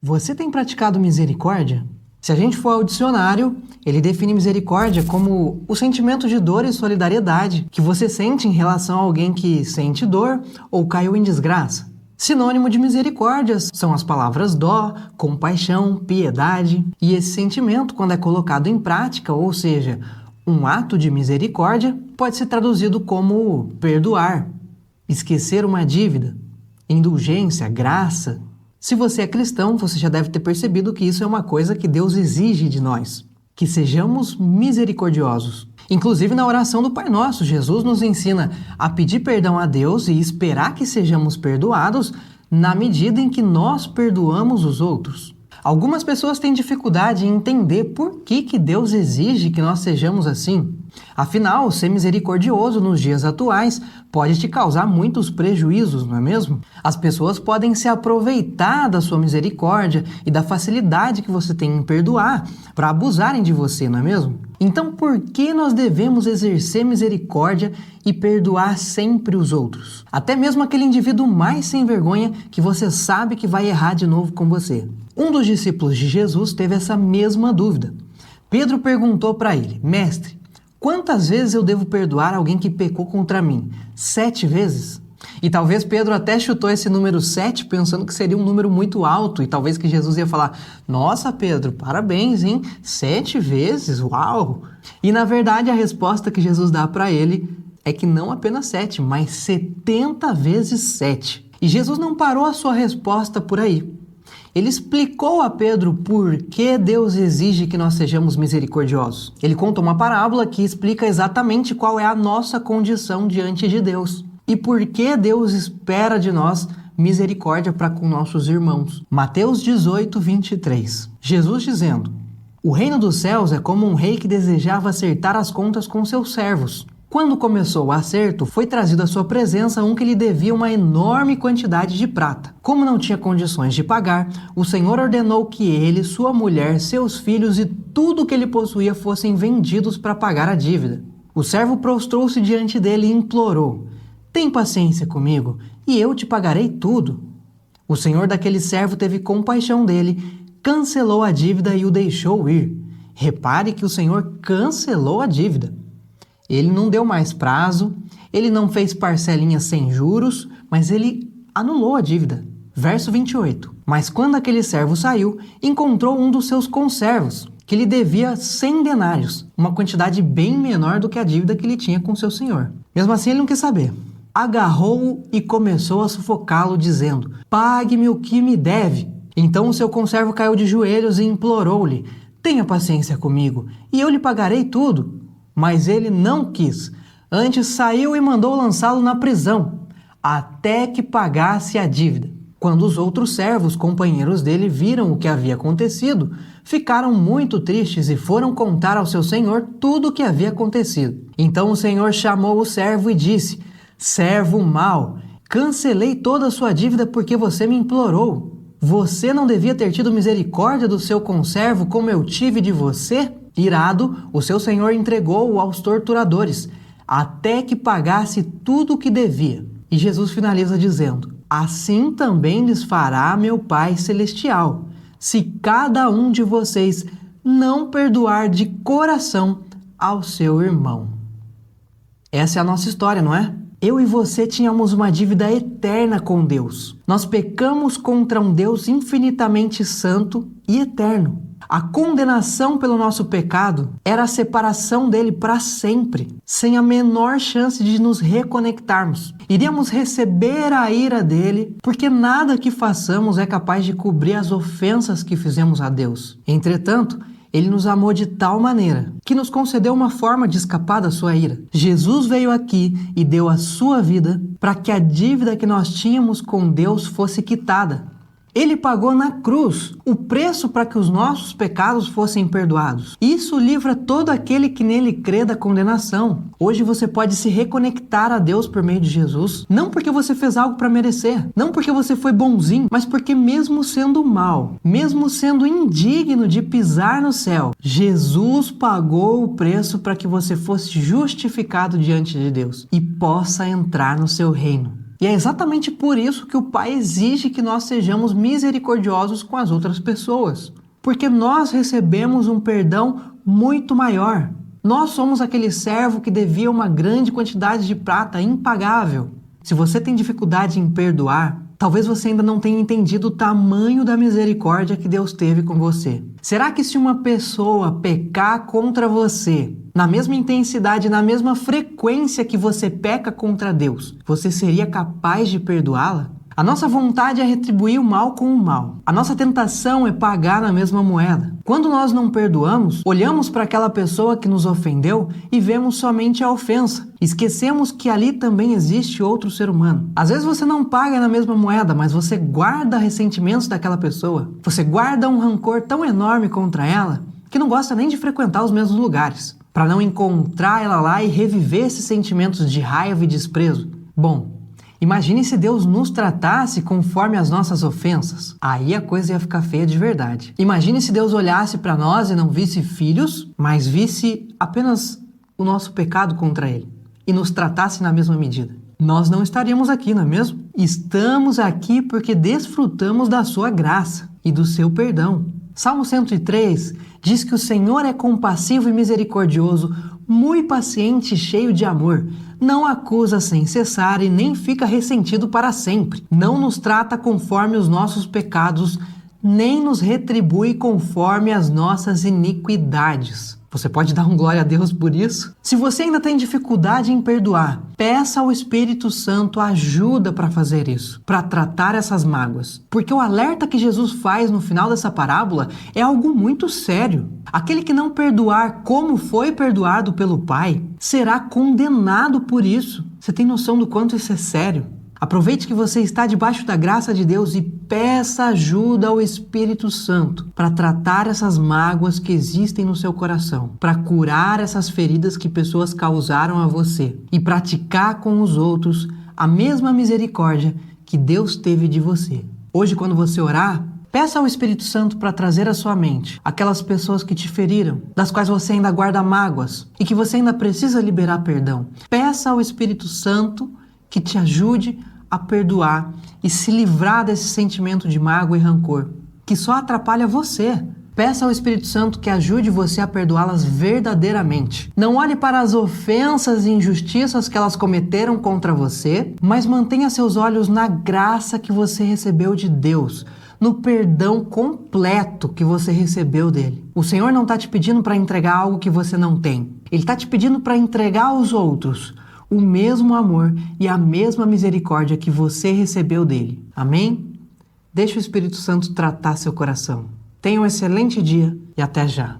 Você tem praticado misericórdia? Se a gente for ao dicionário, ele define misericórdia como o sentimento de dor e solidariedade que você sente em relação a alguém que sente dor ou caiu em desgraça. Sinônimo de misericórdia são as palavras dó, compaixão, piedade, e esse sentimento, quando é colocado em prática, ou seja, um ato de misericórdia, pode ser traduzido como perdoar, esquecer uma dívida, indulgência, graça. Se você é cristão, você já deve ter percebido que isso é uma coisa que Deus exige de nós, que sejamos misericordiosos. Inclusive na oração do Pai Nosso, Jesus nos ensina a pedir perdão a Deus e esperar que sejamos perdoados na medida em que nós perdoamos os outros. Algumas pessoas têm dificuldade em entender por que Deus exige que nós sejamos assim. Afinal, ser misericordioso nos dias atuais pode te causar muitos prejuízos, não é mesmo? As pessoas podem se aproveitar da sua misericórdia e da facilidade que você tem em perdoar para abusarem de você, não é mesmo? Então, por que nós devemos exercer misericórdia e perdoar sempre os outros? Até mesmo aquele indivíduo mais sem vergonha que você sabe que vai errar de novo com você. Um dos discípulos de Jesus teve essa mesma dúvida. Pedro perguntou para ele: Mestre, quantas vezes eu devo perdoar alguém que pecou contra mim? 7 vezes? E talvez Pedro até chutou esse número 7 pensando que seria um número muito alto e talvez que Jesus ia falar: Nossa, Pedro, parabéns, hein? 7 vezes? Uau! E na verdade a resposta que Jesus dá para ele é que não apenas 7, mas 70 vezes 7. E Jesus não parou a sua resposta por aí. Ele explicou a Pedro por que Deus exige que nós sejamos misericordiosos. Ele conta uma parábola que explica exatamente qual é a nossa condição diante de Deus e por que Deus espera de nós misericórdia para com nossos irmãos. Mateus 18, 23. Jesus dizendo: O reino dos céus é como um rei que desejava acertar as contas com seus servos. Quando começou o acerto, foi trazido à sua presença um que lhe devia uma enorme quantidade de prata. Como não tinha condições de pagar, o Senhor ordenou que ele, sua mulher, seus filhos e tudo o que ele possuía fossem vendidos para pagar a dívida. O servo prostrou-se diante dele e implorou: Tem paciência comigo, e eu te pagarei tudo. O senhor daquele servo teve compaixão dele, cancelou a dívida e o deixou ir. Repare que o Senhor cancelou a dívida. Ele não deu mais prazo, ele não fez parcelinhas sem juros, mas ele anulou a dívida. Verso 28. Mas quando aquele servo saiu, encontrou um dos seus conservos, que lhe devia 100 denários, uma quantidade bem menor do que a dívida que ele tinha com seu senhor. Mesmo assim, ele não quis saber. Agarrou-o e começou a sufocá-lo, dizendo: Pague-me o que me deve. Então o seu conservo caiu de joelhos e implorou-lhe: Tenha paciência comigo, e eu lhe pagarei tudo. Mas ele não quis. Antes saiu e mandou lançá-lo na prisão, até que pagasse a dívida. Quando os outros servos, companheiros dele, viram o que havia acontecido, ficaram muito tristes e foram contar ao seu senhor tudo o que havia acontecido. Então o senhor chamou o servo e disse: Servo mau, cancelei toda a sua dívida porque você me implorou. Você não devia ter tido misericórdia do seu conservo como eu tive de você? Irado, o seu senhor entregou-o aos torturadores, até que pagasse tudo o que devia. E Jesus finaliza dizendo: Assim também lhes fará meu Pai Celestial, se cada um de vocês não perdoar de coração ao seu irmão. Essa é a nossa história, não é? Eu e você tínhamos uma dívida eterna com Deus. Nós pecamos contra um Deus infinitamente santo e eterno. A condenação pelo nosso pecado era a separação dele para sempre, sem a menor chance de nos reconectarmos. Iríamos receber a ira dele, porque nada que façamos é capaz de cobrir as ofensas que fizemos a Deus. Entretanto, ele nos amou de tal maneira que nos concedeu uma forma de escapar da sua ira. Jesus veio aqui e deu a sua vida para que a dívida que nós tínhamos com Deus fosse quitada. Ele pagou na cruz o preço para que os nossos pecados fossem perdoados. Isso livra todo aquele que nele crê da condenação. Hoje você pode se reconectar a Deus por meio de Jesus, não porque você fez algo para merecer, não porque você foi bonzinho, mas porque mesmo sendo mal, mesmo sendo indigno de pisar no céu, Jesus pagou o preço para que você fosse justificado diante de Deus e possa entrar no seu reino. E é exatamente por isso que o Pai exige que nós sejamos misericordiosos com as outras pessoas. Porque nós recebemos um perdão muito maior. Nós somos aquele servo que devia uma grande quantidade de prata impagável. Se você tem dificuldade em perdoar, talvez você ainda não tenha entendido o tamanho da misericórdia que Deus teve com você. Será que se uma pessoa pecar contra você, na mesma intensidade, na mesma frequência que você peca contra Deus, você seria capaz de perdoá-la? A nossa vontade é retribuir o mal com o mal. A nossa tentação é pagar na mesma moeda. Quando nós não perdoamos, olhamos para aquela pessoa que nos ofendeu e vemos somente a ofensa. Esquecemos que ali também existe outro ser humano. Às vezes você não paga na mesma moeda, mas você guarda ressentimentos daquela pessoa. Você guarda um rancor tão enorme contra ela que não gosta nem de frequentar os mesmos lugares, para não encontrar ela lá e reviver esses sentimentos de raiva e desprezo. Bom, imagine se Deus nos tratasse conforme as nossas ofensas. Aí a coisa ia ficar feia de verdade. Imagine se Deus olhasse para nós e não visse filhos, mas visse apenas o nosso pecado contra Ele e nos tratasse na mesma medida. Nós não estaríamos aqui, não é mesmo? Estamos aqui porque desfrutamos da sua graça e do seu perdão. Salmo 103 diz que o Senhor é compassivo e misericordioso, muito paciente e cheio de amor. Não acusa sem cessar e nem fica ressentido para sempre. Não nos trata conforme os nossos pecados, nem nos retribui conforme as nossas iniquidades. Você pode dar um glória a Deus por isso? Se você ainda tem dificuldade em perdoar, peça ao Espírito Santo ajuda para fazer isso, para tratar essas mágoas. Porque o alerta que Jesus faz no final dessa parábola é algo muito sério. Aquele que não perdoar como foi perdoado pelo Pai, será condenado por isso. Você tem noção do quanto isso é sério? Aproveite que você está debaixo da graça de Deus e peça ajuda ao Espírito Santo para tratar essas mágoas que existem no seu coração, para curar essas feridas que pessoas causaram a você e praticar com os outros a mesma misericórdia que Deus teve de você. Hoje, quando você orar, peça ao Espírito Santo para trazer à sua mente aquelas pessoas que te feriram, das quais você ainda guarda mágoas e que você ainda precisa liberar perdão. Peça ao Espírito Santo que te ajude a perdoar e se livrar desse sentimento de mágoa e rancor, que só atrapalha você. Peça ao Espírito Santo que ajude você a perdoá-las verdadeiramente. Não olhe para as ofensas e injustiças que elas cometeram contra você, mas mantenha seus olhos na graça que você recebeu de Deus, no perdão completo que você recebeu dele. O Senhor não está te pedindo para entregar algo que você não tem. Ele está te pedindo para entregar aos outros o mesmo amor e a mesma misericórdia que você recebeu dele. Amém? Deixe o Espírito Santo tratar seu coração. Tenha um excelente dia e até já.